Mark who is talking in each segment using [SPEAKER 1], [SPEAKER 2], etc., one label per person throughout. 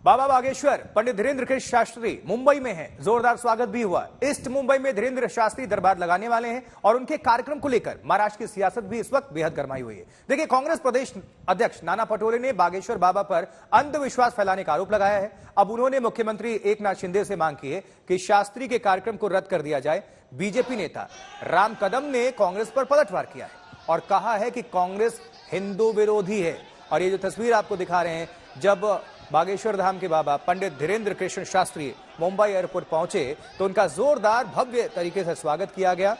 [SPEAKER 1] बाबा बागेश्वर पंडित धीरेन्द्र कृष्ण शास्त्री मुंबई में हैं। जोरदार स्वागत भी हुआ। ईस्ट मुंबई में धीरेन्द्र शास्त्री दरबार लगाने वाले हैं और उनके कार्यक्रम को लेकर महाराष्ट्र की सियासत भी इस वक्त बेहद गरमाई हुई है। देखिए, कांग्रेस प्रदेश अध्यक्ष नाना पटोले ने बागेश्वर बाबा पर अंधविश्वास फैलाने का आरोप लगाया है। अब उन्होंने मुख्यमंत्री एकनाथ शिंदे से मांग की है कि शास्त्री के कार्यक्रम को रद्द कर दिया जाए। बीजेपी नेता राम कदम ने कांग्रेस पर पलटवार किया है और कहा है कि कांग्रेस हिंदू विरोधी है। और ये जो तस्वीर आपको दिखा रहे हैं, जब बागेश्वर धाम के बाबा पंडित धीरेन्द्र कृष्ण शास्त्री मुंबई एयरपोर्ट पहुंचे तो उनका जोरदार भव्य तरीके से स्वागत किया गया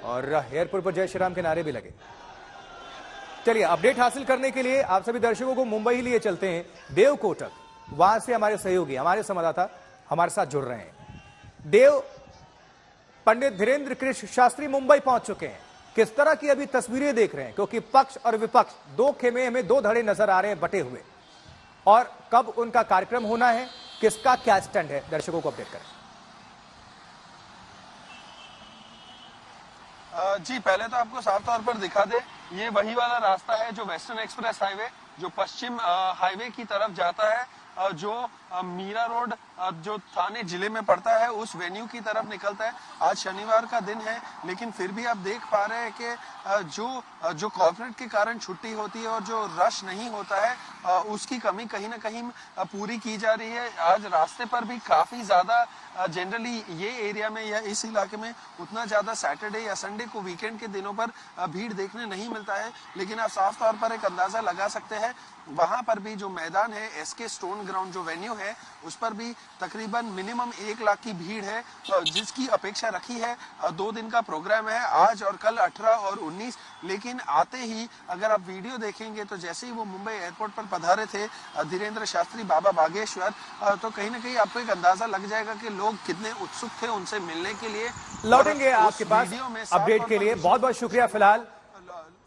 [SPEAKER 1] और एयरपोर्ट पर जय श्री राम के नारे भी लगे। चलिए, अपडेट हासिल करने के लिए आप सभी दर्शकों को मुंबई ही लिए चलते हैं, देव कोटक। वहां से हमारे सहयोगी, हमारे संवाददाता हमारे साथ जुड़ रहे हैं। देव, पंडित धीरेन्द्र कृष्ण शास्त्री मुंबई पहुंच चुके हैं। किस तरह की अभी तस्वीरें देख रहे हैं, क्योंकि पक्ष और विपक्ष दो खेमे हमें दो धड़े नजर आ रहे हैं बटे हुए, और कब उनका कार्यक्रम होना है, किसका क्या स्टैंड है, दर्शकों को अपडेट करें।
[SPEAKER 2] जी, पहले तो आपको साफ तौर पर दिखा दे, ये वही वाला रास्ता है जो वेस्टर्न एक्सप्रेस हाईवे जो पश्चिम हाईवे की तरफ जाता है, जो मीरा रोड जो थाने जिले में पड़ता है उस वेन्यू की तरफ निकलता है। आज शनिवार का दिन है, लेकिन फिर भी आप देख पा रहे हैं कि जो कॉर्पोरेट के कारण छुट्टी होती है और जो रश नहीं होता है, उसकी कमी कहीं ना कहीं पूरी की जा रही है। आज रास्ते पर भी काफी ज्यादा जनरली ये एरिया में या इस इलाके में उतना ज्यादा सैटरडे या संडे को वीकेंड के दिनों पर भीड़ देखने नहीं मिलता है, लेकिन आप साफ तौर पर एक अंदाजा लगा सकते हैं। वहां पर भी जो मैदान है, एसके स्टोन ग्राउंड जो वेन्यू है, उस पर भी तकरीबन मिनिमम 1 लाख की भीड़ है, जिसकी अपेक्षा रखी है। 2 दिन का प्रोग्राम है, आज और कल 18 और 19। लेकिन आते ही अगर आप वीडियो देखेंगे तो जैसे ही वो मुंबई एयरपोर्ट पर पधारे थे धीरेन्द्र शास्त्री बाबा बागेश्वर, तो कहीं ना कहीं आपको एक अंदाजा लग जाएगा कि लोग कितने उत्सुक थे उनसे मिलने के लिए।
[SPEAKER 1] लौटेंगे आपके पास अपडेट के लिए। बहुत बहुत शुक्रिया फिलहाल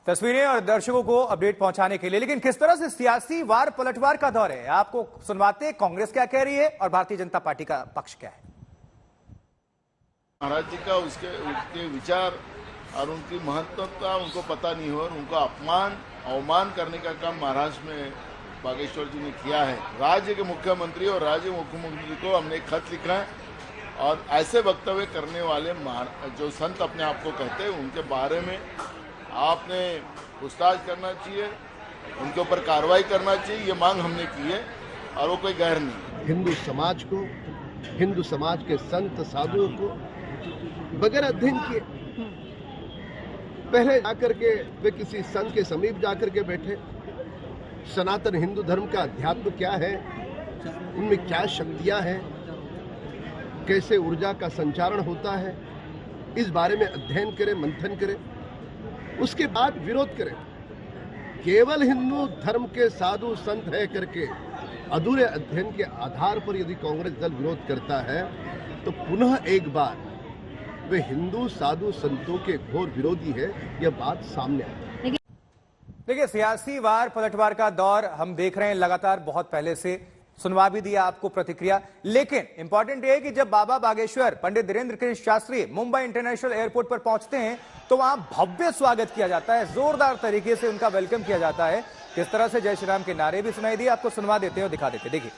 [SPEAKER 1] तस्वीरें और दर्शकों को अपडेट पहुंचाने के लिए। लेकिन किस तरह से सियासी वार पलटवार का दौर है, आपको सुनवाते हैं कांग्रेस क्या कह रही है और भारतीय जनता पार्टी का पक्ष क्या है।
[SPEAKER 3] महाराज जी का उसके विचार और उनकी महत्वता उनको पता नहीं हो और उनको अवमान करने का काम महाराष्ट्र में बागेश्वर जी ने किया है। राज्य के मुख्यमंत्री और राज्य मुख्यमंत्री को हमने एक खत लिखा है और ऐसे वक्तव्य करने वाले जो संत अपने आप को कहते हैं उनके बारे में आपने पूछताछ करना चाहिए, उनके ऊपर कार्रवाई करना चाहिए। ये मांग हमने की है और वो कोई गैर नहीं।
[SPEAKER 4] हिंदू समाज को, हिंदू समाज के संत साधुओं को बगैर अध्ययन किए पहले जाकर के वे किसी संत के समीप जाकर के बैठे, सनातन हिंदू धर्म का अध्यात्म क्या है, उनमें क्या शक्तियां हैं, कैसे ऊर्जा का संचारण होता है, इस बारे में अध्ययन करें, मंथन करें, उसके बाद विरोध करें। केवल हिंदू धर्म के साधु संत है करके अधूरे अध्ययन के आधार पर यदि कांग्रेस दल विरोध करता है तो पुनः एक बार वे हिंदू साधु संतों के घोर विरोधी है, यह बात सामने आई।
[SPEAKER 1] देखिए, सियासी वार पलटवार का दौर हम देख रहे हैं लगातार, बहुत पहले से सुनवा भी दिया आपको प्रतिक्रिया। लेकिन इंपॉर्टेंट यह है कि जब बाबा बागेश्वर पंडित धीरेन्द्र कृष्ण शास्त्री मुंबई इंटरनेशनल एयरपोर्ट पर पहुंचते हैं तो वहां भव्य स्वागत किया जाता है, जोरदार तरीके से उनका वेलकम किया जाता है। किस तरह से जय श्री राम के नारे भी सुनाई दिए, आपको सुनवा देते हैं और दिखा देते हैं। देखिए,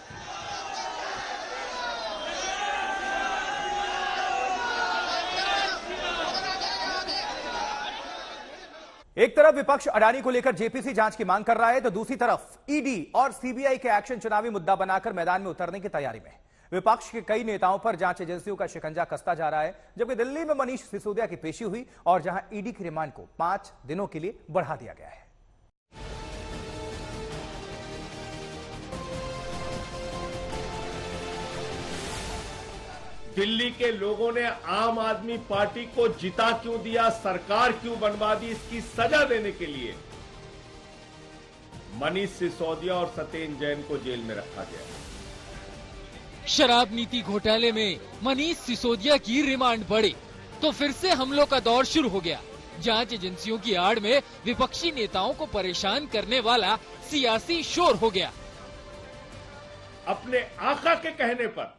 [SPEAKER 1] एक तरफ विपक्ष अडानी को लेकर जेपीसी जांच की मांग कर रहा है तो दूसरी तरफ ईडी और सीबीआई के एक्शन चुनावी मुद्दा बनाकर मैदान में उतरने की तैयारी में है। विपक्ष के कई नेताओं पर जांच एजेंसियों का शिकंजा कसता जा रहा है, जबकि दिल्ली में मनीष सिसोदिया की पेशी हुई और जहां ईडी की रिमांड को 5 दिनों के लिए बढ़ा दिया गया है।
[SPEAKER 5] दिल्ली के लोगों ने आम आदमी पार्टी को जिता क्यों दिया, सरकार क्यों बनवा दी, इसकी सजा देने के लिए मनीष सिसोदिया और सत्येंद्र जैन को जेल में रखा गया।
[SPEAKER 6] शराब नीति घोटाले में मनीष सिसोदिया की रिमांड बढ़ी तो फिर से हमलों का दौर शुरू हो गया। जांच एजेंसियों की आड़ में विपक्षी नेताओं को परेशान करने वाला सियासी शोर हो गया।
[SPEAKER 5] अपने आका के कहने पर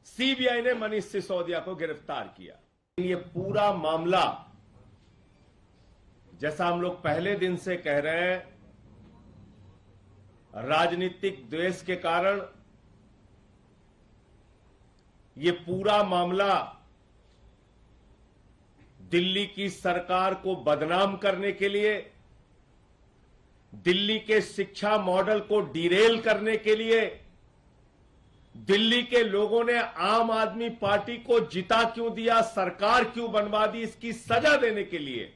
[SPEAKER 5] सीबीआई ने मनीष सिसोदिया को गिरफ्तार किया। ये पूरा मामला, जैसा हम लोग पहले दिन से कह रहे हैं, राजनीतिक द्वेष के कारण ये पूरा मामला दिल्ली की सरकार को बदनाम करने के लिए, दिल्ली के शिक्षा मॉडल को डिरेल करने के लिए, दिल्ली के लोगों ने आम आदमी पार्टी को जिता क्यों दिया, सरकार क्यों बनवा दी, इसकी सजा देने के लिए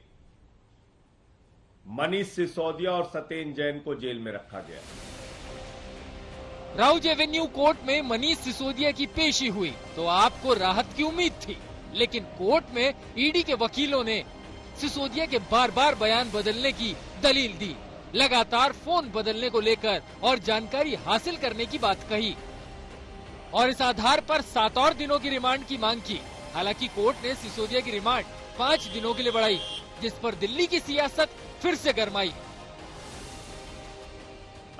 [SPEAKER 5] मनीष सिसोदिया और सत्येंद्र जैन को जेल में रखा गया।
[SPEAKER 6] राउज एवेन्यू कोर्ट में मनीष सिसोदिया की पेशी हुई तो आपको राहत की उम्मीद थी, लेकिन कोर्ट में ईडी के वकीलों ने सिसोदिया के बार बार बयान बदलने की दलील दी, लगातार फोन बदलने को लेकर और जानकारी हासिल करने की बात कही और इस आधार पर 7 और दिनों की रिमांड की मांग की। हालांकि कोर्ट ने सिसोदिया की रिमांड 5 दिनों के लिए बढ़ाई, जिस पर दिल्ली की सियासत फिर से गरमाई।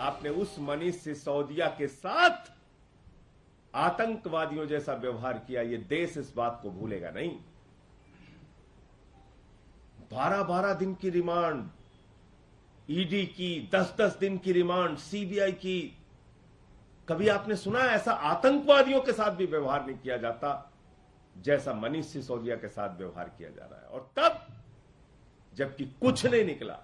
[SPEAKER 5] आपने उस मनीष सिसोदिया के साथ आतंकवादियों जैसा व्यवहार किया, ये देश इस बात को भूलेगा नहीं। 12-12 दिन की रिमांड ईडी की, 10-10 दिन की रिमांड सीबीआई की। कभी आपने सुना ऐसा आतंकवादियों के साथ भी व्यवहार नहीं किया जाता जैसा मनीष सिसोदिया के साथ व्यवहार किया जा रहा है, और तब जबकि कुछ नहीं निकला।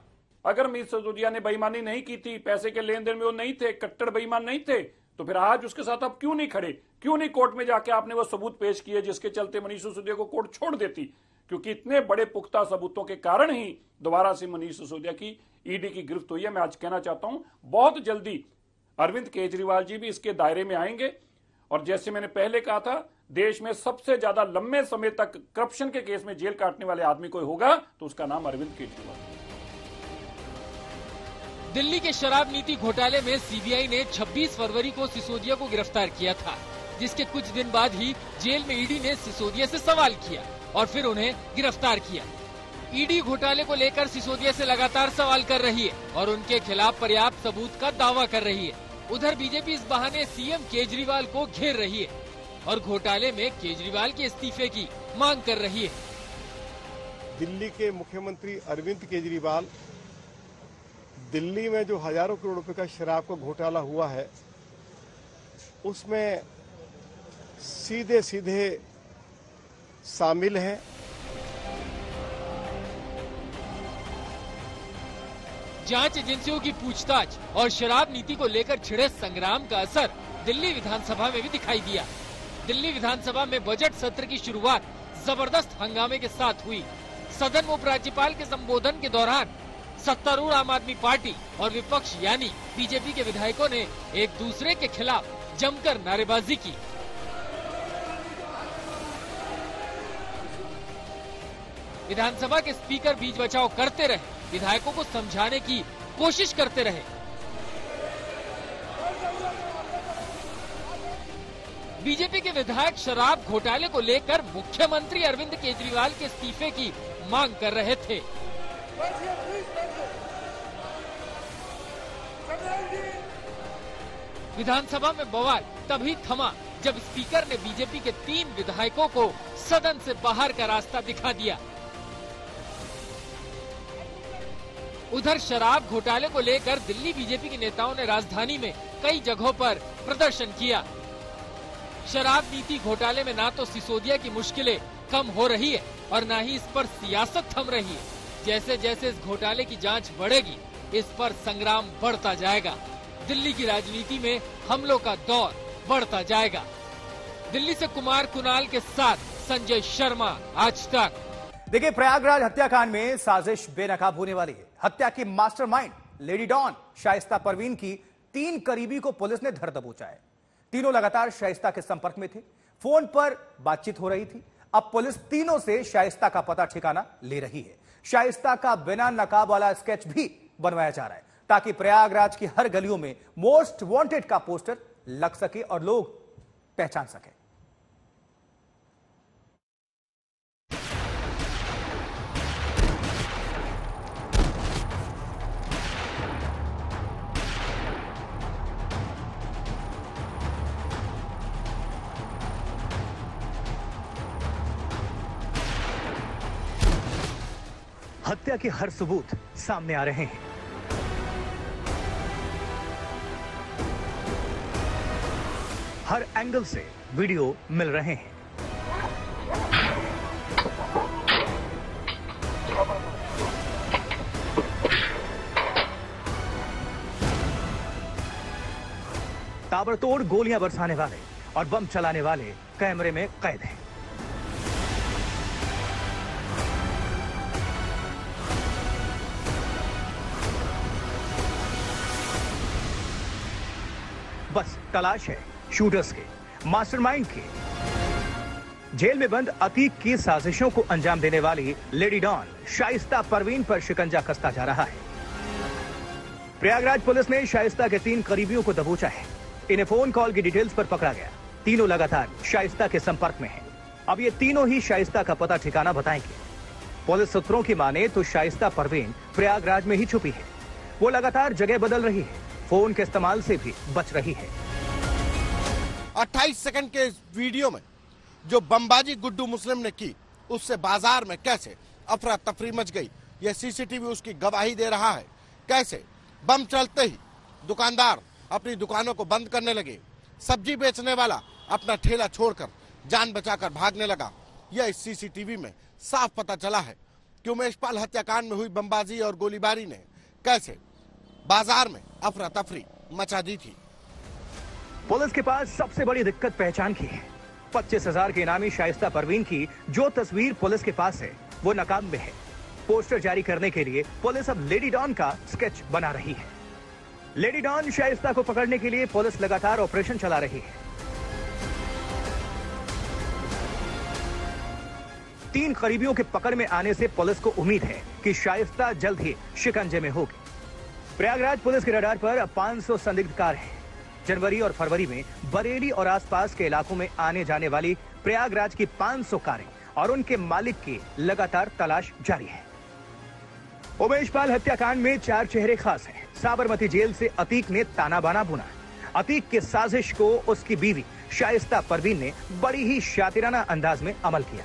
[SPEAKER 7] अगर मनीष सिसोदिया ने बेईमानी नहीं की थी, पैसे के लेन देन में वो नहीं थे, कट्टर बेईमान नहीं थे, तो फिर आज उसके साथ आप क्यों नहीं खड़े, क्यों नहीं कोर्ट में जाके आपने वो सबूत पेश किए जिसके चलते मनीष सिसोदिया को कोर्ट छोड़ देती? क्योंकि इतने बड़े पुख्ता सबूतों के कारण ही दोबारा से मनीष सिसोदिया की ईडी की गिरफ्त हुई है। मैं आज कहना चाहता हूं बहुत जल्दी अरविंद केजरीवाल जी भी इसके दायरे में आएंगे, और जैसे मैंने पहले कहा था, देश में सबसे ज्यादा लंबे समय तक करप्शन के केस में जेल काटने वाले आदमी कोई होगा तो उसका नाम अरविंद केजरीवाल।
[SPEAKER 6] दिल्ली के शराब नीति घोटाले में सीबीआई ने 26 फरवरी को सिसोदिया को गिरफ्तार किया था, जिसके कुछ दिन बाद ही जेल में ईडी ने सिसोदिया से सवाल किया और फिर उन्हें गिरफ्तार किया। ईडी घोटाले को लेकर सिसोदिया से लगातार सवाल कर रही है और उनके खिलाफ पर्याप्त सबूत का दावा कर रही है। उधर बीजेपी इस बहाने सीएम केजरीवाल को घेर रही है और घोटाले में केजरीवाल के इस्तीफे की मांग कर रही है।
[SPEAKER 8] दिल्ली के मुख्यमंत्री अरविंद केजरीवाल दिल्ली में जो हजारों करोड़ रुपए का शराब का घोटाला हुआ है उसमें सीधे सीधे शामिल हैं।
[SPEAKER 6] जांच एजेंसियों की पूछताछ और शराब नीति को लेकर छिड़े संग्राम का असर दिल्ली विधानसभा में भी दिखाई दिया। दिल्ली विधानसभा में बजट सत्र की शुरुआत जबरदस्त हंगामे के साथ हुई। सदन में उपराज्यपाल के संबोधन के दौरान सत्तारूढ़ आम आदमी पार्टी और विपक्ष यानी बीजेपी के विधायकों ने एक दूसरे के खिलाफ जमकर नारेबाजी की। विधानसभा के स्पीकर बीच बचाव करते रहे, विधायकों को समझाने की कोशिश करते रहे। बीजेपी के विधायक शराब घोटाले को लेकर मुख्यमंत्री अरविंद केजरीवाल के इस्तीफे की मांग कर रहे थे। विधानसभा में बवाल तभी थमा जब स्पीकर ने बीजेपी के 3 विधायकों को सदन से बाहर का रास्ता दिखा दिया। उधर शराब घोटाले को लेकर दिल्ली बीजेपी के नेताओं ने राजधानी में कई जगहों पर प्रदर्शन किया। शराब नीति घोटाले में ना तो सिसोदिया की मुश्किलें कम हो रही है और न ही इस पर सियासत थम रही है। जैसे जैसे इस घोटाले की जांच बढ़ेगी, इस पर संग्राम बढ़ता जाएगा। दिल्ली की राजनीति में हमलों का दौर बढ़ता जाएगा। दिल्ली से कुमार कुणाल के साथ संजय शर्मा, आज तक।
[SPEAKER 1] देखिए, प्रयागराज हत्याकांड में साजिश बेनकाब होने वाली है। हत्या की mastermind lady don Shaista Parveen की 3 करीबी को पुलिस ने धर दबोचा है। तीनों लगातार शाइस्ता के संपर्क में थे, फोन पर बातचीत हो रही थी। अब पुलिस तीनों से शाइस्ता का पता ठिकाना ले रही है। शाइस्ता का बिना नकाब वाला स्केच भी बनवाया जा रहा है ताकि प्रयागराज की हर गलियों में मोस्ट वांटेड का पोस्टर लग सके और लोग पहचान सके।
[SPEAKER 9] हत्या के हर सबूत सामने आ रहे हैं।
[SPEAKER 1] हर एंगल से वीडियो मिल रहे हैं। ताबड़तोड़ गोलियां बरसाने वाले और बम चलाने वाले कैमरे में कैद हैं। बस तलाश है शूटर्स के, मास्टरमाइंड की। जेल में बंद अतीक की साजिशों को अंजाम देने वाली लेडी डॉन शाइस्ता परवीन पर शिकंजा कसता जा रहा है। प्रयागराज पुलिस ने शाइस्ता के 3 करीबियों को दबोचा है। इन्हें फोन कॉल की डिटेल्स पर पकड़ा गया। तीनों लगातार शाइस्ता के संपर्क में हैं। अब ये तीनों ही शाइस्ता का पता ठिकाना बताएंगे। पुलिस सूत्रों की माने तो शाइस्ता परवीन प्रयागराज में ही छुपी है। वो लगातार जगह बदल रही है, फोन के इस्तेमाल से भी बच रही है।
[SPEAKER 9] 28 सेकंड के इस वीडियो में जो बमबाजी गुड्डू मुस्लिम ने की, उससे बाजार में कैसे अफरा तफरी मच गई, यह सीसीटीवी उसकी गवाही दे रहा है। कैसे बम चलते ही दुकानदार अपनी दुकानों को बंद करने लगे, सब्जी बेचने वाला अपना ठेला छोड़कर जान बचाकर भागने लगा। यह इस सीसीटीवी में साफ पता चला है कि उमेशपाल हत्याकांड में हुई बमबाजी और गोलीबारी ने कैसे बाजार में अफरा तफरी मचा दी थी।
[SPEAKER 1] पुलिस के पास सबसे बड़ी दिक्कत पहचान की है। 25,000 के इनामी शाइस्ता परवीन की जो तस्वीर पुलिस के पास है वो नकाब में है। पोस्टर जारी करने के लिए पुलिस अब लेडी डॉन का स्केच बना रही है। लेडी डॉन शाइस्ता को पकड़ने के लिए पुलिस लगातार ऑपरेशन चला रही है। 3 करीबियों के पकड़ में आने से पुलिस को उम्मीद है कि शाइस्ता जल्द ही शिकंजे में होगी। प्रयागराज पुलिस के रडार पर 500 संदिग्ध कार हैं। जनवरी और फरवरी में बरेली और आसपास के इलाकों में आने जाने वाली प्रयागराज की 500 कारें और उनके मालिक की लगातार तलाश जारी है। उमेशपाल हत्याकांड में 4 चेहरे खास हैं। साबरमती जेल से अतीक ने ताना बाना बुना। अतीक की साजिश को उसकी बीवी शाइस्ता परवीन ने बड़ी ही शातिराना अंदाज में अमल किया।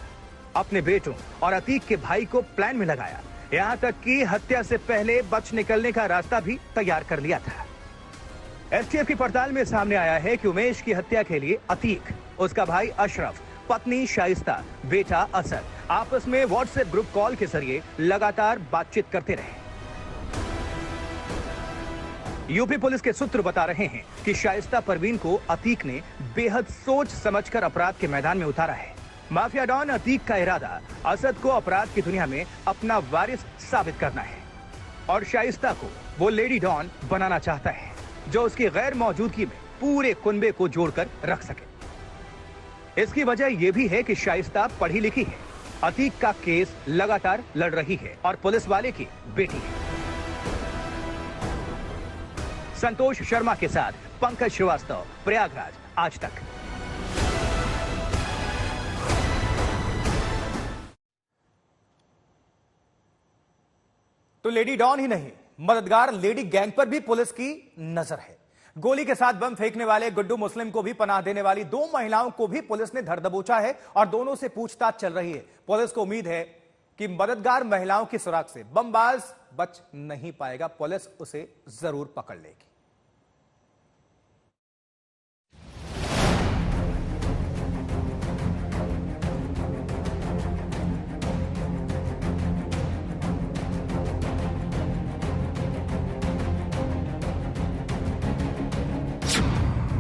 [SPEAKER 1] अपने बेटों और अतीक के भाई को प्लान में लगाया। यहां तक कि हत्या से पहले बच निकलने का रास्ता भी तैयार कर लिया था। एसटीएफ की पड़ताल में सामने आया है कि उमेश की हत्या के लिए अतीक, उसका भाई अशरफ, पत्नी शाइस्ता, बेटा असद आपस में व्हाट्सएप ग्रुप कॉल के जरिए लगातार बातचीत करते रहे। यूपी पुलिस के सूत्र बता रहे हैं कि शाइस्ता परवीन को अतीक ने बेहद सोच समझकर अपराध के मैदान में उतारा है। माफिया डॉन अतीक का इरादा असद को अपराध की दुनिया में अपना वारिस साबित करना है और शाइस्ता को वो लेडी डॉन बनाना चाहता है जो उसकी गैर मौजूदगी में पूरे कुनबे को जोड़कर रख सके। इसकी वजह यह भी है कि शाइस्ता पढ़ी लिखी है, अतीक का केस लगातार लड़ रही है और पुलिस वाले की बेटी है। संतोष शर्मा के साथ पंकज श्रीवास्तव, प्रयागराज, आज तक। तो लेडी डॉन ही नहीं, मददगार लेडी गैंग पर भी पुलिस की नजर है। गोली के साथ बम फेंकने वाले गुड्डू मुस्लिम को भी पनाह देने वाली 2 महिलाओं को भी पुलिस ने धर दबोचा है और दोनों से पूछताछ चल रही है। पुलिस को उम्मीद है कि मददगार महिलाओं की सुराग से बमबाज बच नहीं पाएगा। पुलिस उसे जरूर पकड़ लेगी।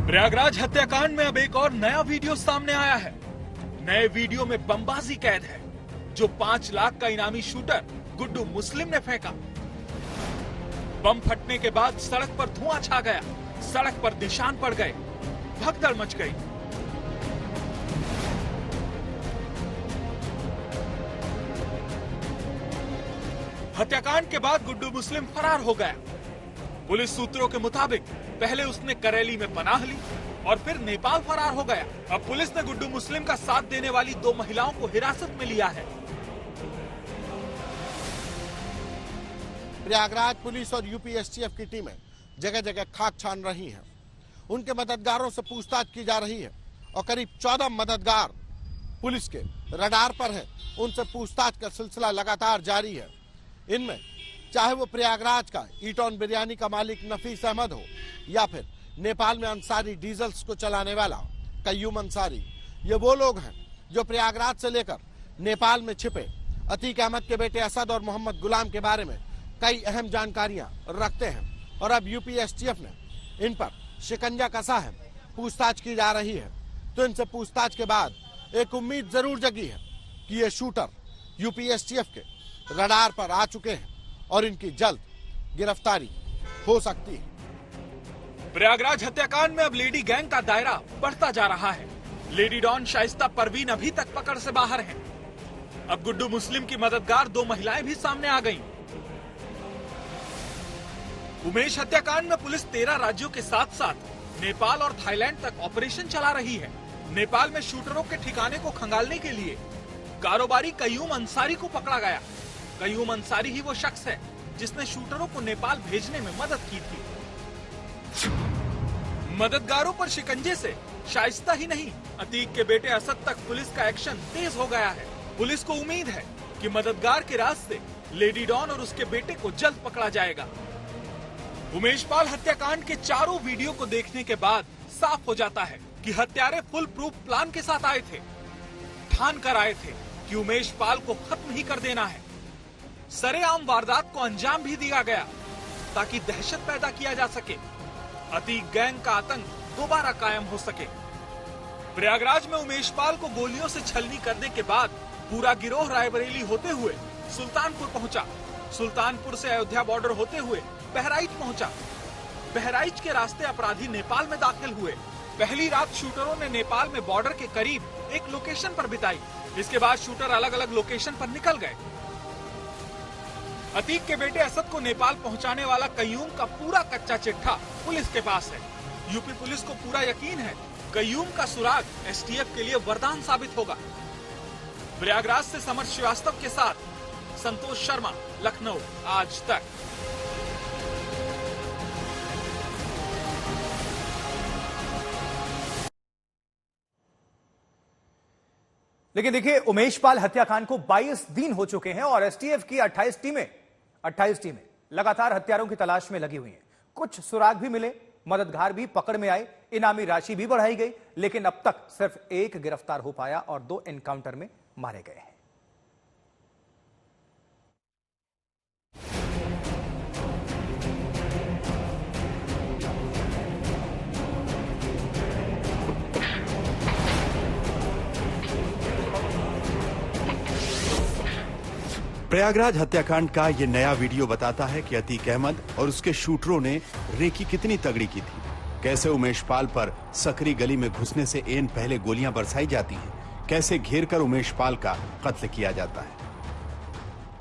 [SPEAKER 10] प्रयागराज हत्याकांड में अब एक और नया वीडियो सामने आया है। नए वीडियो में बमबाजी कैद है जो 5 लाख का इनामी शूटर गुड्डू मुस्लिम ने फेंका। बम फटने के बाद सड़क पर धुआं छा गया, सड़क पर निशान पड़ गए, भगदड़ मच गई। हत्याकांड के बाद गुड्डू मुस्लिम फरार हो गया। पुलिस सूत्रों के मुताबिक पहले उसने करेली में पनाह ली और फिर नेपाल फरार हो गया। अब पुलिस ने गुड्डू मुस्लिम का साथ देने वाली 2 महिलाओं को हिरासत में लिया है।
[SPEAKER 9] प्रयागराज पुलिस और यूपी एसटीएफ की टीमें जगह जगह खाक छान रही हैं। उनके मददगारों से पूछताछ की जा रही है और करीब 14 मददगार पुलिस के रडार पर हैं। उनसे पूछताछ का सिलसिला लगातार जारी है। इनमें चाहे वो प्रयागराज का ईटॉन बिरयानी का मालिक नफीस अहमद हो या फिर नेपाल में अंसारी डीजल्स को चलाने वाला कय्यूम अंसारी, ये वो लोग हैं जो प्रयागराज से लेकर नेपाल में छिपे अतीक अहमद के बेटे असद और मोहम्मद गुलाम के बारे में कई अहम जानकारियां रखते हैं और अब यूपी एसटीएफ ने इन पर शिकंजा कसा है, पूछताछ की जा रही है। तो इनसे पूछताछ के बाद एक उम्मीद जरूर जगी है कि ये शूटर यूपी एसटीएफ के रडार पर आ चुके हैं और इनकी जल्द गिरफ्तारी हो सकती है।
[SPEAKER 10] प्रयागराज हत्याकांड में अब लेडी गैंग का दायरा बढ़ता जा रहा है। लेडी डॉन शाइस्ता परवीन अभी तक पकड़ से बाहर हैं। अब गुड्डू मुस्लिम की मददगार 2 महिलाएं भी सामने आ गईं। उमेश हत्याकांड में पुलिस 13 राज्यों के साथ साथ नेपाल और थाईलैंड तक ऑपरेशन चला रही है। नेपाल में शूटरों के ठिकाने को खंगालने के लिए कारोबारी कय्यूम अंसारी को पकड़ा गया। कय्यूम अंसारी ही वो शख्स है जिसने शूटरों को नेपाल भेजने में मदद की थी। मददगारों पर शिकंजे से शाइस्ता ही नहीं, अतीक के बेटे असद तक पुलिस का एक्शन तेज हो गया है। पुलिस को उम्मीद है कि मददगार के राज से लेडी डॉन और उसके बेटे को जल्द पकड़ा जाएगा। उमेश पाल हत्याकांड के चारों वीडियो को देखने के बाद साफ हो जाता है कि हत्यारे फुल प्रूफ प्लान के साथ आए थे। ठान कर आए थे कि उमेश पाल को खत्म ही कर देना है। सरेआम वारदात को अंजाम भी दिया गया ताकि दहशत पैदा किया जा सके, अतीक गैंग का आतंक दोबारा कायम हो सके। प्रयागराज में उमेश पाल को गोलियों से छलनी करने के बाद पूरा गिरोह रायबरेली होते हुए सुल्तानपुर पहुंचा। सुल्तानपुर से अयोध्या बॉर्डर होते हुए बहराइच पहुंचा। बहराइच के रास्ते अपराधी नेपाल में दाखिल हुए। पहली रात शूटरों ने नेपाल में बॉर्डर के करीब एक लोकेशन पर बिताई। इसके बाद शूटर अलग अलग लोकेशन पर निकल गए। अतीक के बेटे असद को नेपाल पहुंचाने वाला कय्यूम का पूरा कच्चा चिट्ठा पुलिस के पास है। यूपी पुलिस को पूरा यकीन है कय्यूम का सुराग एसटीएफ के लिए वरदान साबित होगा। प्रयागराज से समर श्रीवास्तव के साथ संतोष शर्मा, लखनऊ, आज तक।
[SPEAKER 1] लेकिन देखिए, उमेश पाल हत्याकांड को 22 दिन हो चुके हैं और एसटीएफ की 28 टीमें लगातार हत्यारों की तलाश में लगी हुई हैं। कुछ सुराग भी मिले, मददगार भी पकड़ में आए, इनामी राशि भी बढ़ाई गई, लेकिन अब तक सिर्फ एक गिरफ्तार हो पाया और 2 एनकाउंटर में मारे गए हैं।
[SPEAKER 11] प्रयागराज हत्याकांड का ये नया वीडियो बताता है कि अतीक अहमद और उसके शूटरों ने रेकी कितनी तगड़ी की थी। कैसे उमेश पाल पर सकरी गली में घुसने से एन पहले गोलियां बरसाई जाती हैं, कैसे घेरकर उमेश पाल का कत्ल किया जाता है।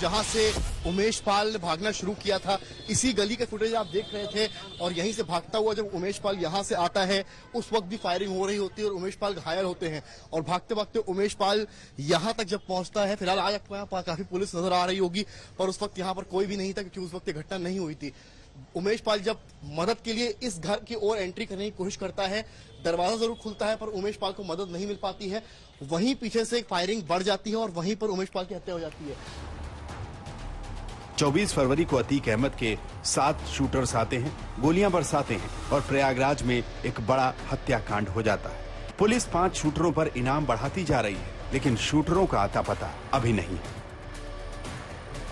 [SPEAKER 12] जहां से उमेश पाल ने भागना शुरू किया था, इसी गली के फुटेज आप देख रहे थे और यहीं से भागता हुआ जब उमेश पाल यहां से आता है उस वक्त भी फायरिंग हो रही होती है और उमेश पाल घायल होते हैं और भागते भागते उमेश पाल यहां तक जब पहुंचता है, फिलहाल आज आपको यहाँ काफी पुलिस नजर आ रही होगी पर उस वक्त यहाँ पर कोई भी नहीं था क्योंकि उस वक्त ये घटना नहीं हुई थी। उमेश पाल जब मदद के लिए इस घर की ओर एंट्री करने की कोशिश करता है, दरवाजा जरूर खुलता है पर उमेश पाल को मदद नहीं मिल पाती है। वहीं पीछे से एक फायरिंग बढ़ जाती है और वहीं पर उमेश पाल की हत्या हो जाती है।
[SPEAKER 11] 24 फरवरी को अतीक अहमद के 7 शूटर्स आते हैं, गोलियां बरसाते हैं और प्रयागराज में एक बड़ा हत्याकांड हो जाता है। पुलिस 5 शूटरों पर इनाम बढ़ाती जा रही है, लेकिन शूटरों का आता पता अभी नहीं है।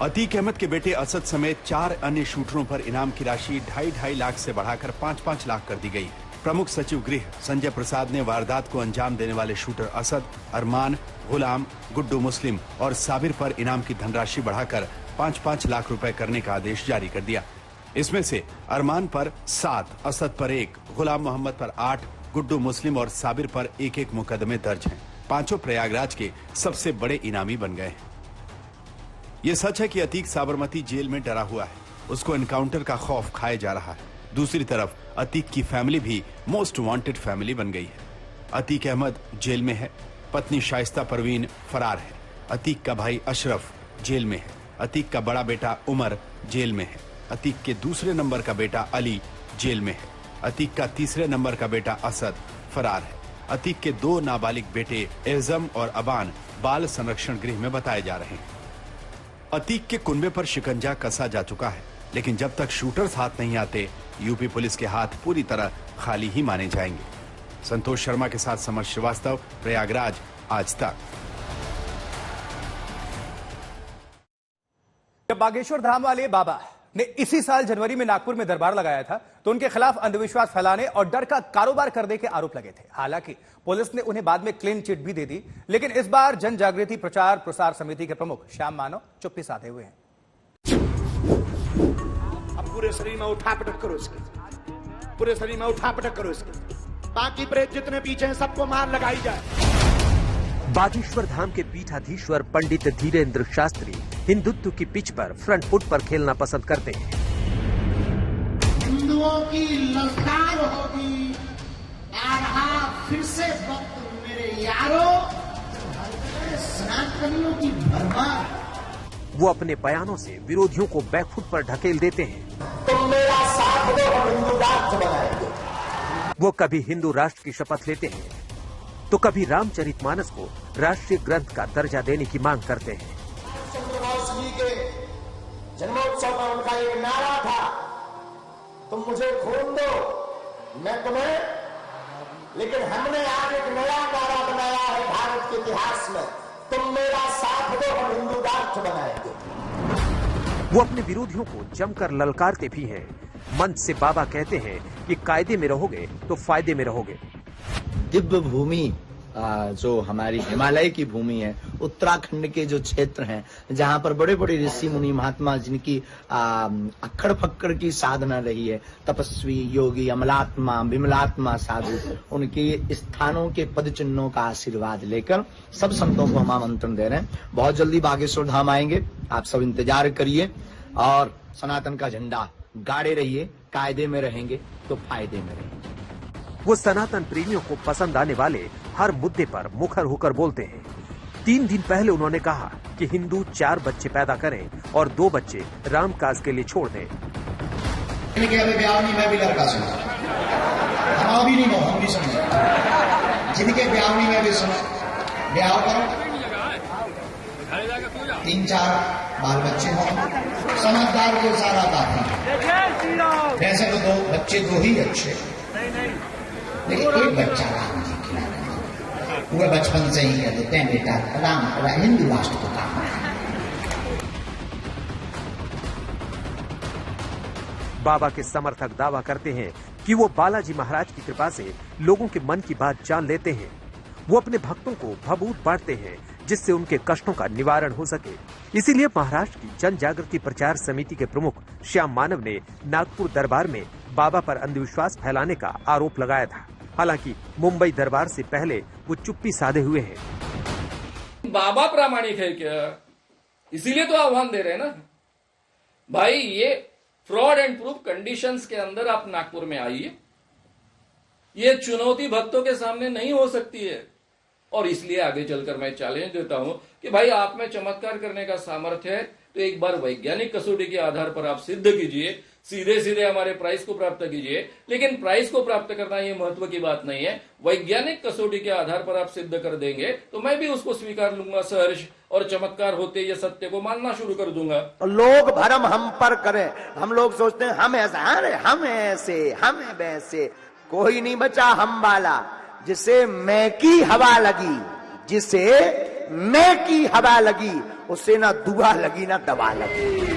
[SPEAKER 11] अतीक अहमद के बेटे असद समेत 4 अन्य शूटरों पर इनाम की राशि 2.5 लाख से बढ़ाकर 5-5 लाख कर दी गई। प्रमुख सचिव गृह संजय प्रसाद ने वारदात को अंजाम देने वाले शूटर असद, अरमान, गुलाम, गुड्डू मुस्लिम और साबिर पर इनाम की धनराशि बढ़ाकर 5-5 लाख रुपए करने का आदेश जारी कर दिया। इसमें से अरमान पर 7, असद पर 1, गुलाम मोहम्मद पर 8, गुड्डू मुस्लिम और साबिर पर 1-1 मुकदमे दर्ज हैं। पांचों प्रयागराज के सबसे बड़े इनामी बन गए हैं। ये सच है कि अतीक साबरमती जेल में डरा हुआ है, उसको एनकाउंटर का खौफ खाया जा रहा है। दूसरी तरफ अतीक की फैमिली भी मोस्ट वांटेड फैमिली बन गई है। अतीक अहमद जेल में है, पत्नी शाइस्ता परवीन फरार है, अतीक का भाई अशरफ जेल में है, अतीक का बड़ा बेटा उमर जेल में है, अतीक के दूसरे नंबर का बेटा अली जेल में है, अतीक का तीसरे नंबर का बेटा असद फरार है। अतीक के 2 नाबालिग बेटे एज़म और अबान बाल संरक्षण गृह में बताए जा रहे हैं। अतीक के कुनबे पर शिकंजा कसा जा चुका है, लेकिन जब तक शूटर्स हाथ नहीं आते, यूपी पुलिस के हाथ पूरी तरह खाली ही माने जाएंगे। संतोष शर्मा के साथ समर श्रीवास्तव, प्रयागराज, आज तक।
[SPEAKER 1] जब बागेश्वर धाम वाले बाबा ने इसी साल जनवरी में नागपुर में दरबार लगाया था तो उनके खिलाफ अंधविश्वास फैलाने और डर का कारोबार करने के आरोप लगे थे। हालांकि पुलिस ने उन्हें बाद में क्लीन चिट भी दे दी, लेकिन इस बार जन जागृति प्रचार प्रसार समिति के प्रमुख श्याम मानव चुप्पी साधे हुए हैं।
[SPEAKER 13] अब पूरे शरीर में उठा पटक करो इसके, पूरे शरीर में उठा पटक करो इसके, बाकी प्रेत जितने पीछे हैं सबको मार लगाई जाए।
[SPEAKER 14] बागेश्वर धाम के पीठाधीश्वर पंडित धीरेन्द्र शास्त्री हिंदुत्व की पिच पर फ्रंट फुट पर खेलना पसंद करते हैं।
[SPEAKER 13] हिंदुओं की ललकार होगी, आ रहा फिर से वक्त मेरे यारों, सनातनियों की भरमार।
[SPEAKER 14] वो अपने बयानों से विरोधियों को बैकफुट पर ढकेल देते हैं।
[SPEAKER 13] तुम मेरा साथ दो, हम हिंदू राष्ट्र बनाएंगे।
[SPEAKER 14] वो कभी हिंदू राष्ट्र की शपथ लेते हैं तो कभी रामचरितमानस को राष्ट्रीय ग्रंथ का दर्जा देने की मांग करते हैं।
[SPEAKER 13] चंद्रभाष जी के जन्मोत्सव का उनका एक नारा था, तुम मुझे खून दो मैं तुम्हें, लेकिन हमने आज एक नया नारा बनाया है भारत के इतिहास में, तुम मेरा साथ दो, हम हिंदू राष्ट्र बनाएंगे।
[SPEAKER 14] वो अपने विरोधियों को जमकर ललकारते भी हैं। मंच से बाबा कहते हैं कि कायदे में रहोगे तो फायदे में रहोगे।
[SPEAKER 15] दिव्य भूमि जो हमारी हिमालय की भूमि है, उत्तराखंड के जो क्षेत्र हैं जहां पर बड़े बड़े ऋषि मुनि महात्मा जिनकी अक्खड़ फक्कड़ की साधना रही है, तपस्वी योगी अमलात्मा विमलात्मा साधु, उनके स्थानों के पद चिन्हों का आशीर्वाद लेकर सब संतों को हम आमंत्रण दे रहे हैं। बहुत जल्दी बागेश्वर धाम आएंगे, आप सब इंतजार करिए और सनातन का झंडा गाड़े रहिए। कायदे में रहेंगे तो फायदे में रहेंगे।
[SPEAKER 14] वो सनातन प्रेमियों को पसंद आने वाले हर मुद्दे पर मुखर होकर बोलते हैं। 3 दिन पहले उन्होंने कहा कि हिंदू 4 बच्चे पैदा करें और 2 बच्चे रामकाज के लिए छोड़ दें।
[SPEAKER 13] मैं भी लड़का समझा, हम भी नहीं हो, हम भी समझे, जिनके ब्याहनी में भी सुनो, ब्याह करो, 3-4 बाल बच्चे हों, समझदार को सारा बात। वैसे तो 2 बच्चे 2 ही अच्छे, लेकिन एक बच्चा राम जी खिलाना, पूरे बचपन से ही कह देते हैं बेटा राम हिंदू राष्ट्र को काम है।
[SPEAKER 14] बाबा के समर्थक दावा करते हैं कि वो बालाजी महाराज की कृपा से लोगों के मन की बात जान लेते हैं। वो अपने भक्तों को भभूत बांटते हैं जिससे उनके कष्टों का निवारण हो सके। इसीलिए महाराष्ट्र की जन जागृति प्रचार समिति के प्रमुख श्याम मानव ने नागपुर दरबार में बाबा पर अंधविश्वास फैलाने का आरोप लगाया था। हालांकि मुंबई दरबार से पहले वो चुप्पी साधे हुए हैं।
[SPEAKER 16] बाबा प्रामाणिक है क्या? इसीलिए तो आह्वान दे रहे हैं ना भाई, ये फ्रॉड एंड प्रूफ कंडीशंस के अंदर आप नागपुर में आइए। ये चुनौती भक्तों के सामने नहीं हो सकती है और इसलिए आगे चलकर मैं चैलेंज देता हूं कि भाई आप में चमत्कार करने का सामर्थ्य है तो एक बार वैज्ञानिक कसौटी के आधार पर आप सिद्ध कीजिए, सीधे सीधे हमारे प्राइस को प्राप्त कीजिए। लेकिन प्राइस को प्राप्त करना ये महत्व की बात नहीं है, वैज्ञानिक कसौटी के आधार पर आप सिद्ध कर देंगे तो मैं भी उसको स्वीकार लूंगा सहर्ष, और चमत्कार होते ये सत्य को मानना शुरू कर दूंगा।
[SPEAKER 15] लोग भरम हम पर करें, हम लोग सोचते हैं हम ऐसा, हम ऐसे, हम वैसे, कोई नहीं बचा हम वाला। जिसे मैं की हवा लगी, जिसे मैं की हवा लगी, उसे ना दुआ लगी ना दवा लगी।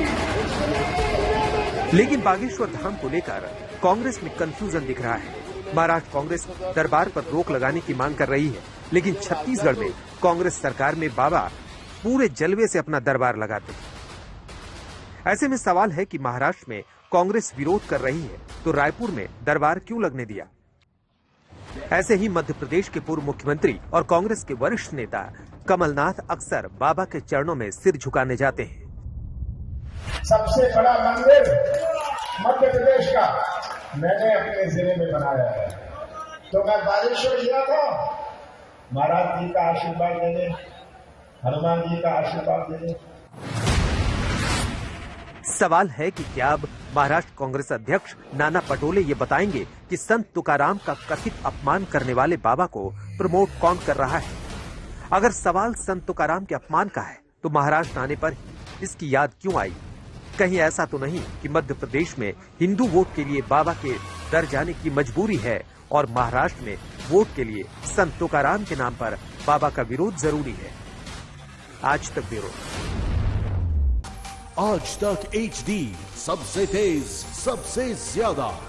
[SPEAKER 14] लेकिन बागेश्वर धाम को लेकर कांग्रेस में कंफ्यूजन दिख रहा है। महाराष्ट्र कांग्रेस दरबार पर रोक लगाने की मांग कर रही है, लेकिन छत्तीसगढ़ में कांग्रेस सरकार में बाबा पूरे जलवे से अपना दरबार लगाते हैं। ऐसे में सवाल है कि महाराष्ट्र में कांग्रेस विरोध कर रही है तो रायपुर में दरबार क्यों लगने दिया? ऐसे ही मध्य प्रदेश के पूर्व मुख्यमंत्री और कांग्रेस के वरिष्ठ नेता कमलनाथ अक्सर बाबा के चरणों में सिर झुकाने जाते हैं।
[SPEAKER 13] सबसे बड़ा मंदिर मध्य प्रदेश का मैंने अपने जिले में बनाया है, तो मैं बागेश्वर गया था, महाराज जी का आशीर्वाद देने, हनुमान जी का आशीर्वाद देने।
[SPEAKER 14] सवाल है कि क्या अब महाराष्ट्र कांग्रेस अध्यक्ष नाना पटोले ये बताएंगे कि संत तुकाराम का कथित अपमान करने वाले बाबा को प्रमोट कौन कर रहा है? अगर सवाल संत तुकाराम के अपमान का है तो महाराष्ट्र आने पर इसकी याद क्यों आई? कहीं ऐसा तो नहीं कि मध्य प्रदेश में हिंदू वोट के लिए बाबा के दर जाने की मजबूरी है और महाराष्ट्र में वोट के लिए संत तुकाराम के नाम पर बाबा का विरोध जरूरी है। आज तक ब्यूरो।
[SPEAKER 17] आज तक HD, सबसे तेज, सबसे ज्यादा।